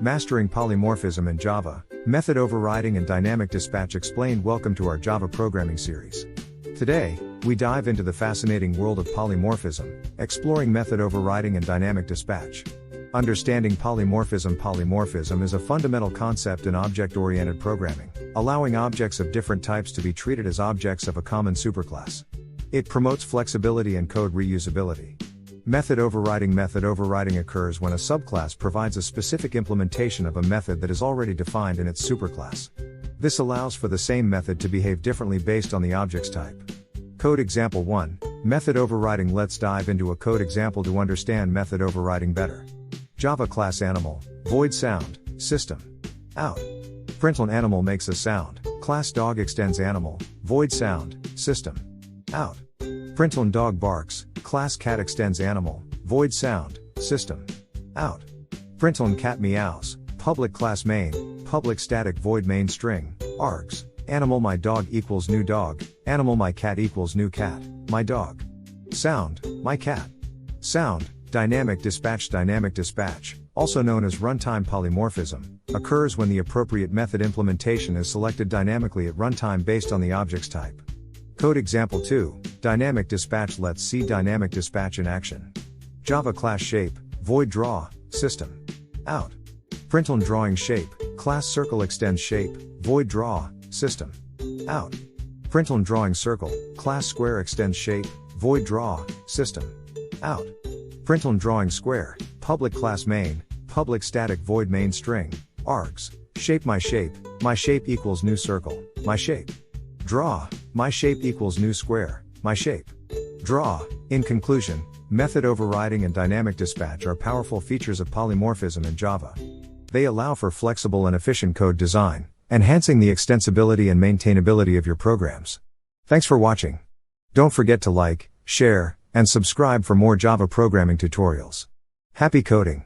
Mastering Polymorphism in Java, Method Overriding and Dynamic Dispatch Explained. Welcome to our Java programming series. Today, we dive into the fascinating world of polymorphism, exploring method overriding and dynamic dispatch. Understanding polymorphism. Polymorphism is a fundamental concept in object-oriented programming, allowing objects of different types to be treated as objects of a common superclass. It promotes flexibility and code reusability. Method overriding. Method overriding occurs when a subclass provides a specific implementation of a method that is already defined in its superclass. This allows for the same method to behave differently based on the object's type. Code example 1, Method overriding. Let's dive into a code example to understand method overriding better. Java class animal, void sound, system. Out. Println animal makes a sound, class dog extends animal, void sound, system. Out. Println dog barks, class cat extends animal, void sound, system. Out. Println cat meows, public class main, public static void main string, args, animal my dog equals new dog, animal my cat equals new cat, my dog. Sound, my cat. Sound, dynamic dispatch. Dynamic dispatch, also known as runtime polymorphism, occurs when the appropriate method implementation is selected dynamically at runtime based on the object's type. Code example 2, Dynamic dispatch. Let's see dynamic dispatch in action. Java class shape, void draw, system. Out. Println drawing shape, class circle extends shape, void draw, system. Out. Println drawing circle, class square extends shape, void draw, system. Out. Println drawing square, public class main, public static void main string, args, shape my shape equals new circle, my shape. Draw, my shape equals new square, my shape. Draw. In conclusion, method overriding and dynamic dispatch are powerful features of polymorphism in Java. They allow for flexible and efficient code design, enhancing the extensibility and maintainability of your programs. Thanks for watching. Don't forget to like, share, and subscribe for more Java programming tutorials. Happy coding!